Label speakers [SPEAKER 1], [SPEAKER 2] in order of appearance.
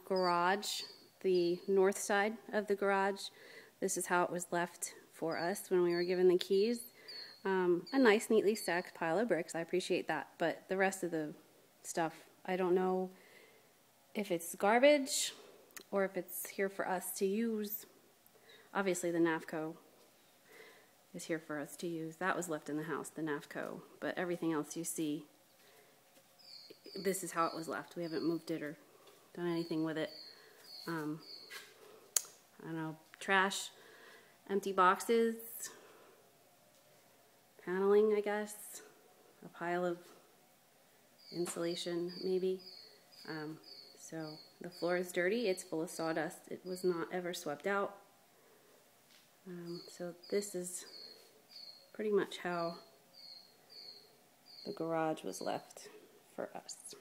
[SPEAKER 1] Garage, the north side of the garage. This is how it was left for us when we were given the keys. A nice, neatly stacked pile of bricks. I appreciate that. But the rest of the stuff, I don't know if it's garbage or if it's here for us to use. Obviously, the NAFCO is here for us to use. That was left in the house, the NAFCO. But everything else you see, this is how it was left. We haven't moved it or done anything with it. I don't know, trash, empty boxes, paneling, I guess, a pile of insulation, maybe. So the floor is dirty. It's full of sawdust. It was not ever swept out. So this is pretty much how the garage was left for us.